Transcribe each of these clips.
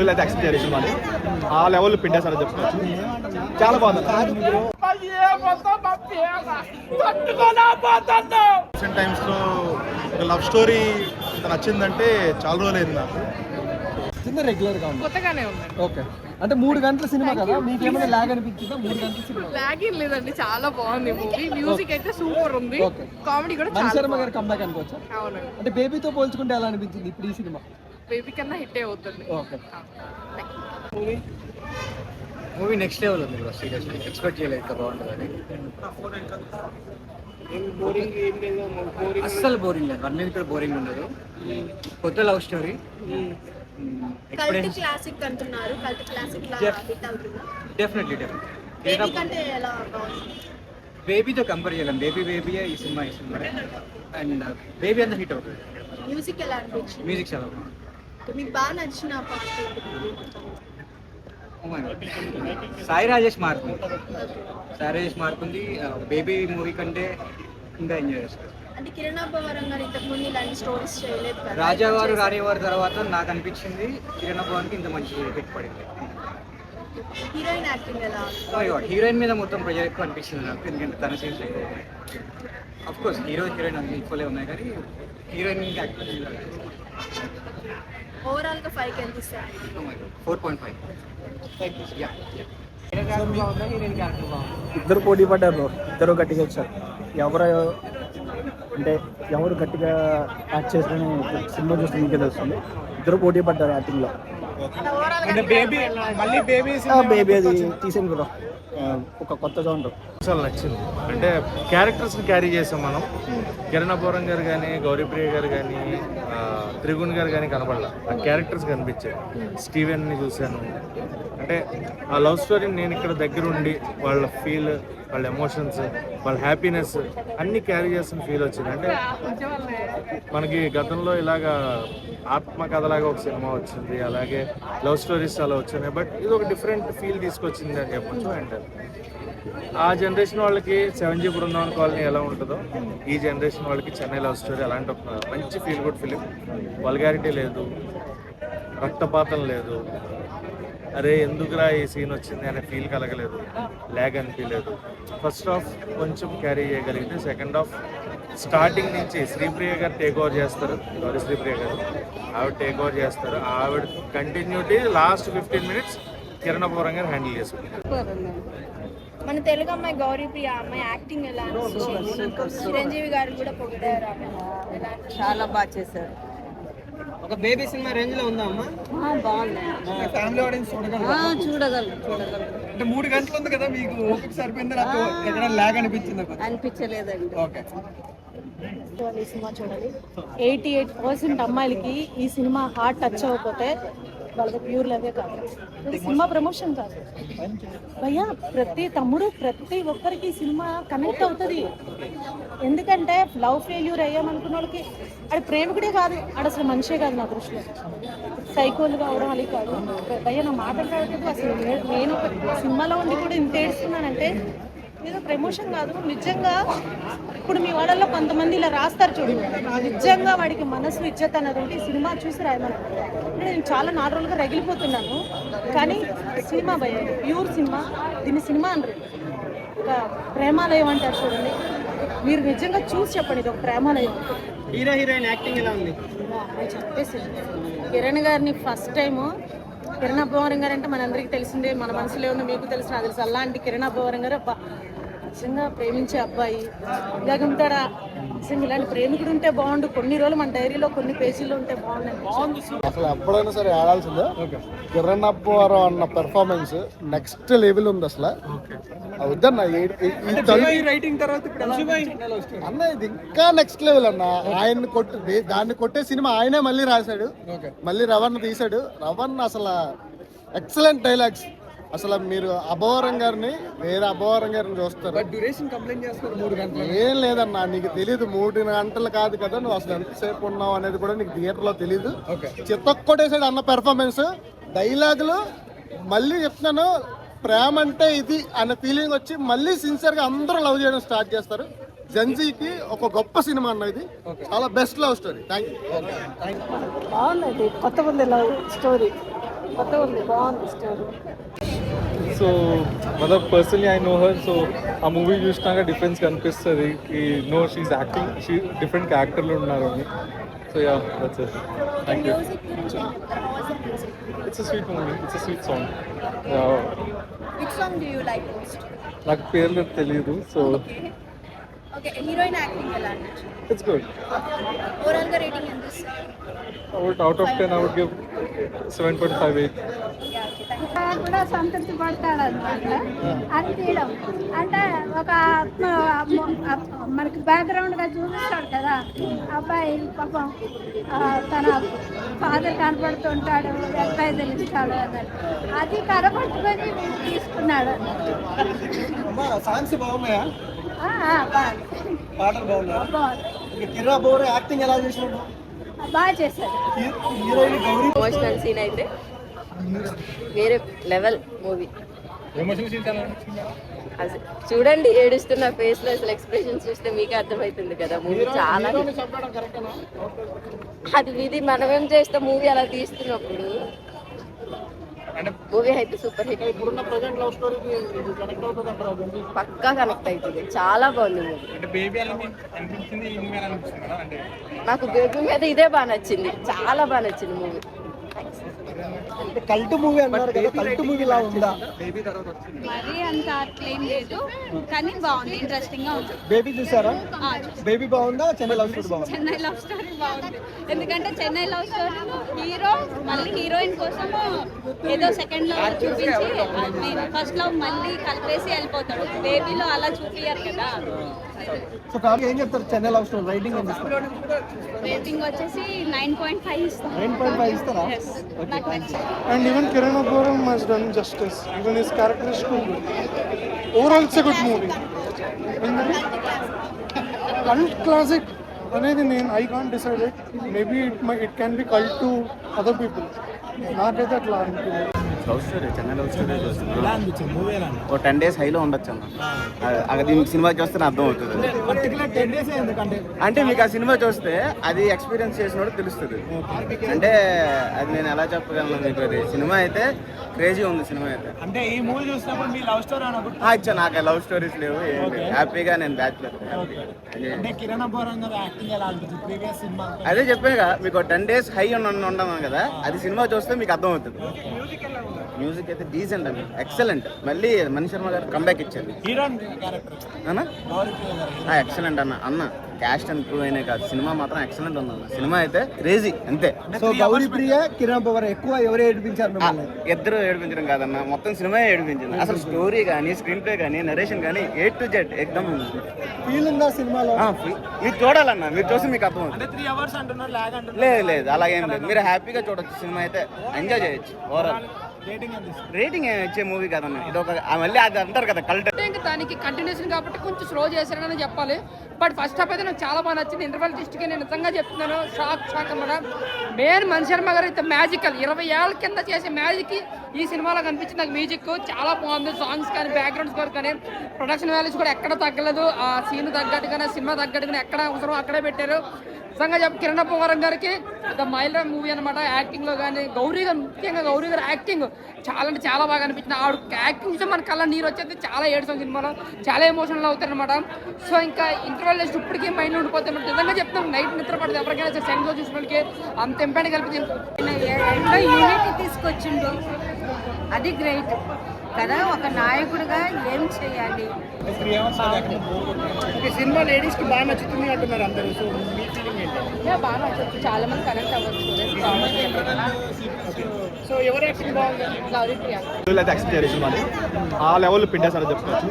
అయితే యాక్సెప్ట్ చేయాలి సినిమాని ఆ లెవెల్లో పిండేసారని చెప్పుకోవచ్చు. చాలా బాగుంది. రీసెంట్ టైమ్స్లో ఒక లవ్ స్టోరీ నచ్చిందంటే చాలా రోజులైంది నాకు. రెగ్యులర్గా ఉంది, కొత్తగానే ఉంది. ఓకే. అంటే 3 గంటల సినిమా కదా, మీకు ఏమైనా లాగ్ అనిపించిందా? 3 గంటల సినిమా లాగ్ ఏం లేదండి, చాలా బాగుంది మూవీ. మ్యూజిక్ అయితే సూపర్ ఉంది, కామెడీ కూడా చాలా శర్మ గారి కంబ్యాక్ అనుకోవచ్చా? అవునండి. అంటే బేబీతో పోల్చుకుంటే ఎలా అనిపించింది ఇప్పుడు ఈ సినిమా? బేబీ కన్నా హిట్ అవుతుంది. ఓకే. మూవీ నెక్స్ట్ లెవెల్ ఉంది బ్రో, సీరియస్లీ ఎక్స్పెక్ట్ చేయలేదు ఇంత బాగుంటుందని. అస్సలు బోరింగ్ లేదు, 1 minute బోరింగ్ ఉండదు. కొత్త లవ్ స్టోరీ, కల్ట్ క్లాసిక్ అంటున్నారు. కల్ట్ క్లాసిక్ లా హిట్ అవుతుందా? డెఫినెట్లీ బేబీ కంటే ఎలా బాగుంది? బేబీతో కంపేర్ చేయలేం. బేబీ ఈ సినిమా అండ్ బేబీ అంతా హిట్ అవుతుంది. మ్యూజిక్ ఎలా అనిపించింది? మ్యూజిక్ చాలా బాగుంది. మీకు బాగా నచ్చిన ఫస్ట్ సాయి రాజేష్ మార్కుంది. బేబీ మూవీ కంటే ఇంకా ఎంజాయ్ చేస్తారు. అంటే కిరణ్ అబ్బవరం గారు ఇంతకు ముందు ఇలాంటి స్టోరీస్ చేయలేదు కదా. రాజావారు రానివారు తర్వాత నాకు అనిపించింది కిరణ్ అబ్బవరానికి ఇంత మంచి హిట్ పడింది. హీరోయిన్ యాక్టింగ్ ఎలా ఉంది? హీరోయిన్ మీద మొత్తం ప్రెజర్ ఎక్కువ అనిపించింది నాకు, ఎందుకంటే తన సీన్స్ ఎక్కువ ఉన్నాయి. అఫ్ కోర్స్ హీరోయిన్ అన్ని ఈక్వలే ఉన్నాయి, కానీ హీరోయిన్ యాక్టింగ్ ఓవరాల్ గా 5 కి ఎంత ఇస్తారు? 4.5. ఇద్దరు పోటీ పడ్డారు, ఇద్దరు గట్టిగా వచ్చారు. ఎవరు గట్టిగా యాక్ట్ చేస్తారని సినిమా చూస్తే మీకే తెలుస్తుంది. ఇద్దరు పోటీ పడ్డారు యాక్టింగ్లో. బేబీ అది తీసాను కూడా ఒక కొత్త జోనర్. చాలా నచ్చింది. అంటే క్యారెక్టర్స్ని క్యారీ చేసాం మనం. కిరణ్ అబ్బవరం గారు కానీ, గౌరీప్రియ గారు కానీ, త్రిగుణ్ గారు కానీ కనపడాల, ఆ క్యారెక్టర్స్ కనిపించాయి. స్టీవెన్ని చూశాను. అంటే ఆ లవ్ స్టోరీని నేను ఇక్కడ దగ్గరుండి వాళ్ళ ఫీల్, వాళ్ళ ఎమోషన్స్, వాళ్ళ హ్యాపీనెస్ అన్నీ క్యారీ చేస్తున్న ఫీల్ వచ్చింది. అంటే మనకి గతంలో ఇలాగా ఆత్మకథలాగా ఒక సినిమా వచ్చింది, అలాగే లవ్ స్టోరీస్ చాలా వచ్చినాయి. బట్ ఇది ఒక డిఫరెంట్ ఫీల్ తీసుకొచ్చింది అని చెప్పొచ్చు. అండ్ ఆ జనరేషన్ వాళ్ళకి 7G బృందావన్ కాలనీ ఎలా ఉంటుందో, ఈ జనరేషన్ వాళ్ళకి చెన్నై లవ్ స్టోరీ అలాంటి ఒక మంచి ఫీల్ గుడ్ ఫిలిం. వల్గారిటీ లేదు, రక్తపాతం లేదు, అరే ఎందుకురా ఈ సీన్ వచ్చింది అనే ఫీల్ కలగలేదు, ల్యాగ్ అనిపించలేదు. ఫస్ట్ హాఫ్ కొంచెం క్యారీ చేయగలిగితే సెకండ్ హాఫ్ స్టార్టింగ్ నుంచి శ్రీప్రియ గారు టేక్ ఓవర్ చేస్తారు. గౌరీ శ్రీప్రియ గారు ఆవిడ టేక్ ఓవర్ చేస్తారు. ఆవిడ continuity last 15 minutes Kiran Abbavaram గారు హ్యాండిల్ చేసుకుంటారు. మన తెలుగు అమ్మాయి గౌరీప్రియ అమ్మాయి యాక్టింగ్ ఎలా అనిపించింది? చిరంజీవి గారు కూడా పొగిడారు. చాలా బాగా చేశారు. ఒక బేబీ సినిమా రేంజ్ లో ఉందా అమ్మా? బాగుంది, ఫ్యామిలీ ఆడియన్స్ చూడగలరు. అంటే 3 గంటలు ఉంది కదా, మీకు ఓపిక సరిపోయిందా? ఎక్కడ లాగ్ అనిపించిందా? అనిపించలేదండి. ఓకే. ఈ సినిమా చూడాలి. 88% అమ్మాయిలకి ఈ సినిమా హార్ట్ టచ్ అవ్వకపోతే వాళ్ళకి ప్యూర్ లవే కాదు. ఇది సినిమా ప్రమోషన్ కాదు భయ్యా. ప్రతి తమ్ముడు ప్రతి ఒక్కరికి ఈ సినిమా కనెక్ట్ అవుతుంది. ఎందుకంటే లవ్ ఫెయిల్యూర్ అయ్యామనుకున్న వాళ్ళకి అది ప్రేమికుడే కాదు, ఆడ అసలు మనిషే కాదు. నా దృష్టిలో సైకోలు కావడం అది కాదు భయ్యా. నా మాటలు కాదు అసలు. నేను ఒక సినిమాలో ఉండి కూడా ఇంత ఏడుస్తున్నానంటే ఏదో ప్రమోషన్ కాదు. నిజంగా ఇప్పుడు మీ వాళ్ళల్లో కొంతమంది ఇలా రాస్తారు చూడు, నిజంగా వాడికి మనసు ఇజ్జత్ అన్నది ఉంటే ఈ సినిమా చూసి రాయమని. నేను చాలా 4 రోజులుగా రగిలిపోతున్నాను. కానీ సినిమా భయ ప్యూర్ సినిమా. దీన్ని సినిమా అనరు, ఒక ప్రేమాలయం అంటారు చూడండి. మీరు నిజంగా చూసి చెప్పండి, ఇది ఒక ప్రేమాలయం. హీరోయిన్ యాక్టింగ్ ఎలా ఉంది? చెప్పేసి కిరణ్ గారిని ఫస్ట్ టైము, కిరణ్ అబ్బవరం గారు అంటే మనందరికీ తెలిసిందే, మన మనసులో ఉంది, మీకు తెలిసిన నాకు తెలుసు. అలాంటి కిరణ్ అబ్బవరం గారు నిజంగా ప్రేమించే అబ్బాయి ఇలాగ ఉంటాడా? నిజంగా ఇలాంటి ప్రేమికుడు ఉంటే బాగుండు. కొన్ని రోజులు మన డైరీలో కొన్ని పేజీల్లో ఉంటే బాగుంది. అసలు ఎప్పుడైనా సరే ఆడాల్సిందే. కిరణ్ అబ్బవరం అన్న పెర్ఫార్మెన్స్ నెక్స్ట్ లెవెల్ ఉంది అసలు. వద్దన్న రైటింగ్ తర్వాత అన్న ఇది ఇంకా నెక్స్ట్ లెవెల్ అన్న. ఆయన దాన్ని కొట్టే సినిమా ఆయనే మళ్ళీ రాశాడు, మళ్ళీ రవణ్ తీశాడు. రవణ్ అసలు ఎక్సలెంట్ డైలాగ్స్. అసలు మీరు అబ్బవరం గారిని వేరే అబ్బవరం గారిని చూస్తారు. డ్యూరేషన్ కంప్లైంట్ చేస్తారు 3 గంటలు. ఏం లేదన్నా, నీకు తెలియదు 3 గంటలు కాదు కదా, నువ్వు అసలు ఎంతసేపు ఉన్నావు అనేది కూడా నీకు థియేటర్లో తెలియదు. చిత్తొక్కొట్టేసాడు అన్న పెర్ఫార్మెన్స్. డైలాగులు మళ్ళీ చెప్తున్నాను, ప్రేమ అంటే ఇది అన్న ఫీలింగ్ వచ్చి మళ్ళీ సిన్సియర్గా అందరూ లవ్ చేయడం స్టార్ట్ చేస్తారు. జెన్జీకి ఒక గొప్ప సినిమా అన్న ఇది. చాలా best love story. Thank you. బాగుందండి, కొత్త ఉంది లవ్ స్టోరీ. కొత్త ఉంది, బాగుంది స్టోరీ. సో मतलब personally I know her so ఆ మూవీ చూసినాక డిఫరెన్స్ కనిపిస్తుంది ఈ no she acting she different క్యారెక్టర్లు ఉన్నారు అని so ya that's it thank you it's a sweet movie it's a sweet song which song do you like most? నాకు పేర్లు తెలియదు సో ఓకే, హీరోయిన్ యాక్టింగ్ ఎలా అనిపించింది? ఇట్స్ గుడ్ ఓవరాల్ గా rating ఎంత ఇస్తారు? Out of 10 I would give 7.58 కూడా సంతృప్తి పడతాడు అనమాట అది తీయడం అంటే ఒక మనకి బ్యాక్గ్రౌండ్ గా చూపిస్తాడు కదా అబ్బాయి పాపం తన ఫాదర్ కనపడుతుంటాడు, అబ్బాయి తెలుస్తాడు అన్నట్టు అది కనపడుతుంది తీసుకున్నాడు. సాంగ్స్ బాగున్నాయా? బాగుంది, పాటలు బాగున్నాయా? బాగుంది, కిరణ్ అబ్బోరే యాక్టింగ్ ఎలా చేసినాడు? బాగా చేశాడు. హీరోయిన్ గౌరీ ఎమోషనల్ సీన్ అయితే వేరే లెవెల్ మూవీ. అసలు చూడండి, ఏడుస్తున్న ఫేస్ లో అసలు ఎక్స్ప్రెషన్స్ చూస్తే మీకే అర్థమవుతుంది కదా మూవీ చాలా. అది ఇది మనమేం చేస్తే మూవీ అలా తీస్తున్నప్పుడు మూవీ అయితే సూపర్ హిట్. పక్కా కనెక్ట్ అవుతుంది, చాలా బాగుంది మూవీ. నాకు బేబీ మీద ఇదే బాగా నచ్చింది, చాలా బాగా నచ్చింది మూవీ. కల్ట్ మూవీ అన్నారు కదా, కల్ట్ మూవీ లా ఉందా? మరీ అంత అట్లేం లేదు కానీ బాగుంది, ఇంట్రెస్టింగ్ గా ఉంది. బేబీ చూసారా? బేబీ బాగుందా? చెన్నై లవ్ స్టోరీ బాగుందా? చెన్నై లవ్ స్టోరీ బాగుంది, ఎందుకంటే చెన్నై లవ్ స్టోరీ హీరో మళ్ళీ హీరోయిన్ కోసం ఏదో సెకండ్ లో చూపించి ఫస్ట్ లో మళ్ళీ కలిపేసి వెళ్ళిపోతాడు. బేబీలో అలా చూపియారు కదా. సో కాబట్టి ఏం చెప్తారు చెన్నై లవ్ స్టోరీ రైటింగ్ ఏం ఇస్తారు? రేటింగ్ వచ్చేసి 9.5 ఇస్తాను. 9.5 ఇస్తారా? నాకు నచ్చింది. and even Kiran Aburam has done justice, even his character is too good. Overall it's a good movie. Cult classic అనేది నేను I can't decide it, maybe it can be cult to other people, నాకైతే అట్లా అనిపించింది. Love story, Chennai love story చూస్తున్నా. ఓ 10 days హైలో ఉండొచ్చు అన్న. అది మీకు సినిమా చూస్తే అర్థం అవుతుంది. అంటే మీకు ఆ సినిమా చూస్తే అది ఎక్స్పీరియన్స్ చేసినోడు తెలుస్తుంది. అంటే అది నేను ఎలా చెప్పగలను మీకు, అది సినిమా అయితే క్రేజీ ఉంది. సినిమా అయితే అంటే ఈ మూవీ చూసినప్పుడు మీ లవ్ స్టోరీ ఇచ్చా, నాకు లవ్ స్టోరీస్ లేవు, హ్యాపీగా నేను బ్యాచులర్. కిరణ్ అబ్బోరం గారి యాక్టింగ్ ఎలా అనిపించింది ప్రీవియస్ సినిమా? అదే చెప్పాగా మీకు 10 days హై ఉండము కదా, అది సినిమా చూస్తే మీకు అర్థం అవుతుంది. మ్యూజిక్ అయితే డీసెంట్ అండి, ఎక్సలెంట్. మళ్ళీ మణి శర్మ గారు కంబ్యాక్ ఇచ్చారు. అన్న ఎక్సలెంట్ అన్న క్యాస్ట్ అండ్ క్రూ అయినా కాదు, సినిమా మాత్రం ఎక్సలెంట్ ఉంది అన్న. సినిమా అయితే క్రేజీ అంతే. సో గౌరీ ప్రియ, కిరణ్ అబ్బోరం ఎక్కువ ఎవరు ఏడిపించారు? ఇద్దరు ఏడిపించడం కాదన్న, మొత్తం సినిమా ఏడిపించింది. అసలు స్టోరీ కానీ, స్క్రీన్ ప్లే కానీ, నరేషన్ కానీ A to Z ఎక్దమ్ ఫీల్ ఉందా సినిమాలో? మీరు చూడాలన్న, మీరు చూసి మీకు అర్థం అవుతుంది. 3 hours అంటున్నారు, లాగ్ అంటున్నారు. లేదు అలాగేం లేదు, మీరు హ్యాపీగా చూడొచ్చు. సినిమా అయితే ఎంజాయ్ చేయొచ్చు. ఓవరాల్ రేటింగ్ ఇచ్చే మూవీ కదన్న ఇది. ఒక మళ్ళీ అది అంటారు కదా కల్ట్, ఇంకా దానికి కంటిన్యూషన్ కాబట్టి కొంచెం స్లో చేశారని చెప్పాలి. బట్ ఫస్ట్ హాఫ్ అయితే నాకు చాలా బాగా నచ్చింది. ఇంటర్వెల్ కి నేను నిజంగా చెప్తున్నాను, షాక్ అన్నమాట. మెయిన్ మణి శర్మ గారు అయితే మ్యాజికల్, 20 ఏళ్ళ కింద చేసే మ్యాజిక్ ఈ సినిమాలో కనిపించింది నాకు. మ్యూజిక్ చాలా బాగుంది, సాంగ్స్ కానీ, బ్యాక్గ్రౌండ్ స్కోర్ కానీ, ప్రొడక్షన్ వాల్యూస్ కూడా ఎక్కడ తగ్గలేదు. ఆ సీన్ తగ్గట్టుగానే, సినిమా తగ్గట్టుగానే ఎక్కడ అవసరం అక్కడే పెట్టారు. నిజంగా చెప్పి కిరణ్ అబ్బోరం గారికి ద మైల్ మూవీ అనమాట. యాక్టింగ్ లో కానీ గౌరీ గారు, ముఖ్యంగా గౌరీ గారు యాక్టింగ్ చాలా అంటే చాలా బాగా అనిపించింది. ఆవిడ యాక్టింగ్ చూస్తే మన కళ్ళ నీరు వచ్చేది. చాలా ఏడుస్తాం సినిమాలో, చాలా ఎమోషనల్ అవుతారు అనమాట. సో ఇంకా ఇంటర్వెల్ వేసి ఇప్పటికీ మైండ్ ఉండిపోతాను. నిజంగా చెప్తాం, నైట్ నిద్ర పడదు ఎవరికైనా సరే. సెండ్ లో చూసినోళ్ళకి అంత ఎంపైన కలిపి యూనిటీ తీసుకొచ్చిండు, అది గ్రేట్ కదా. ఒక నాయకుడిగా ఏం చేయాలి? సినిమా లేడీస్ కి బాగా నచ్చుతుంది అంటున్నారు అందరూ. సో మీ ఫీలింగ్ ఏంటి? బాగా నచ్చచ్చు, చాలా మంది కనెక్ట్ అవ్వచ్చు. సో ఎవరు యాక్టింగ్ బాగుంది? గౌరీ ప్రియ అయితే ఎక్స్పెక్ట్ చేయాలి మరి ఆ లెవెల్లో పిండేసారని చెప్పుకోవచ్చు.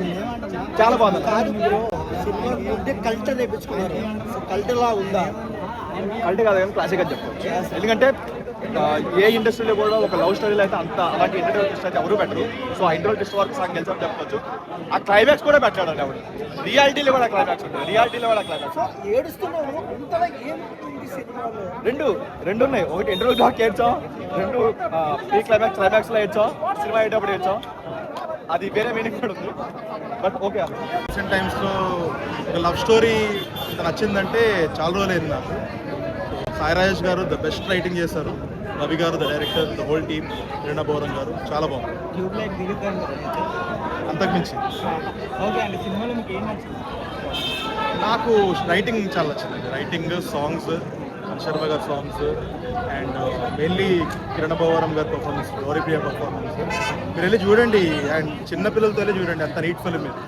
చాలా బాగుంది. సినిమా కల్ట్ నేర్పించుకున్నారు, సో కల్ట్ లా ఉందా? కల్ట్ కాదు కానీ క్లాసిక్ అని చెప్పుకోవచ్చు. ఎందుకంటే ఏ ఇండస్ట్రీలో కూడా ఒక లవ్ స్టోరీలో అయితే అంత అలాంటి ఇంటర్వ్యూ ట్విస్ట్ అయితే ఎవరు పెట్టరు. సో ఆ ఇంటర్వ్యూ ట్విస్ట్ వరకు సాంగ్ గెలిచామని చెప్పుకోవచ్చు. ఆ క్లైమాక్స్ కూడా పెట్టాడు ఎవరు, రియాలిటీలో కూడా క్లైమాక్స్ ఉంటుంది. రియాలిటీలో కూడా క్లైమాక్స్ ఏడుస్తున్నాము అంతలా ఏముంది సినిమాలో? రెండు ఉన్నాయి. ఒకటి ఇంటర్వ్యూ బ్లాక్ ఏడ్చాం, రెండు ప్రీ క్లైమాక్స్లో ఏడ్చాం, సినిమా అయ్యేటప్పుడు ఏడ్చాం. అది వేరే మీనింగ్ కూడా ఉంది. బట్ ఓకే, రీసెంట్ టైమ్స్లో ఒక లవ్ స్టోరీ ఇంత నచ్చిందంటే చాలా రోజులైంది నాకు. సాయి రాజేష్ గారు ద బెస్ట్ రైటింగ్ చేశారు. రవి గారు the director, the whole team, Kiran Abbavaram గారు చాలా బాగుంది. ట్యూబ్ లైట్ దిగుతాం కదా అంతకుమించి ఓకే అండి, సినిమాలో మీకు ఏం నచ్చింది? నాకు రైటింగ్ చాలా నచ్చింది. రైటింగ్, సాంగ్స్, శర్మ గారి songs and mainly Kiran Abbavaram గారి పర్ఫార్మెన్స్, గౌరీప్రియ పర్ఫార్మెన్స్ మీరు వెళ్ళి చూడండి. అండ్ చిన్నపిల్లలతో వెళ్ళి చూడండి, అంత నీట్ ఫిల్మ్ మీరు.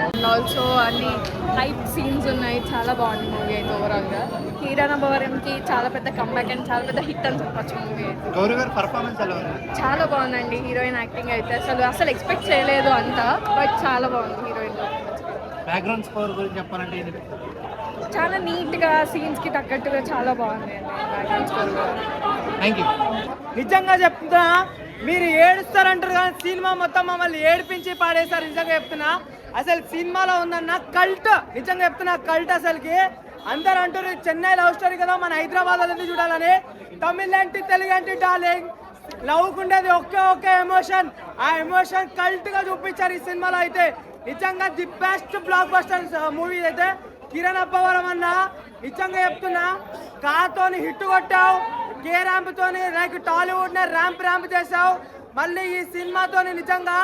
అండ్ ఆల్సో అన్ని హైప్ సీన్స్ ఉన్నాయి. చాలా బాగుంది మూవీ అయితే ఓవరాల్గా. కిరణ్ అబ్బవరంకి చాలా పెద్ద కంబ్యాక్ అండ్ చాలా పెద్ద హిట్ అని చెప్పొచ్చు మూవీ అయితే. గౌరీ గారి పర్ఫార్మెన్స్ ఎలా ఉంది? చాలా బాగుందండి. హీరోయిన్ యాక్టింగ్ అయితే అసలు ఎక్స్పెక్ట్ చేయలేదు అంతా, బట్ చాలా బాగుంది హీరోయిన్. బ్యాక్గ్రౌండ్ స్కోర్ గురించి చెప్పాలంటే ఏంటి? చాలా నీట్గా సీన్స్కి తగ్గట్టుగా చాలా బాగుంది బ్యాక్గ్రౌండ్ స్కోర్. Thank you. నిజంగా చెప్తున్నా, మీరు ఏడుస్తారంటారు కానీ సినిమా మొత్తం మమ్మల్ని ఏడిపించి పాడేస్తారు. నిజంగా చెప్తున్నా, అసలు సినిమాలో ఉందన్న కల్ట్. నిజంగా చెప్తున్నా, కల్ట్ అసలుకి. అందరు అంటారు చెన్నై లవ్ స్టోరీ కదా, మన హైదరాబాద్ అనేది చూడాలని. తమిళ్ ఏంటి, తెలుగు ఏంటి డార్లింగ్, లవ్కుండేది ఒకే ఎమోషన్. ఆ ఎమోషన్ కల్ట్ గా చూపించారు ఈ సినిమాలో అయితే. నిజంగా the best block buster movie అయితే కిరణ్ అబ్బవరం అన్న. నిజంగా చెప్తున్నా, కాతోని హిట్ కొట్టావు, కే ర్యాంప్ తోని లైక్ టాలీవుడ్ నే ర్యాంప్ చేసావు. మళ్ళీ ఈ సినిమాతోని నిజంగా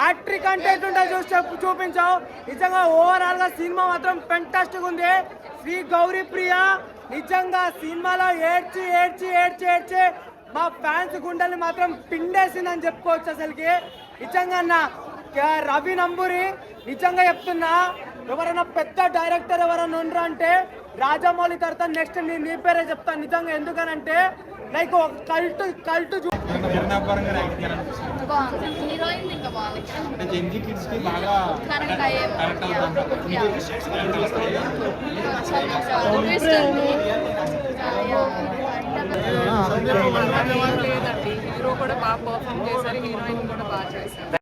యాక్ట్రిక్ అంటే చూపించావు. నిజంగా ఓవరాల్ గా సినిమా మాత్రం ఫెంటాస్టిక్ ఉంది. శ్రీ గౌరీప్రియ నిజంగా సినిమాలో ఏడ్చి మా ఫ్యాన్స్ గుండెల్ని మాత్రం పిండేసిందని చెప్పుకోవచ్చు అసలుకి. నిజంగా అన్న రవి నంబూరి, నిజంగా చెప్తున్నా, ఎవరైనా పెద్ద డైరెక్టర్ ఎవరైనా ఉండరు అంటే రాజమౌళి తర్వాత నెక్స్ట్ నీ పేరే చెప్తాను. నిజంగా ఎందుకనంటే లైక్ కల్ట్ హీరోయిన్ ఇంకా బాగుంది. జెన్జీ కిడ్స్ కి బాగా కరెక్ట్ లేదండి, హీరో కూడా బాగా పర్ఫామ్ చేశారు, హీరోయిన్ కూడా బాగా చేశారు.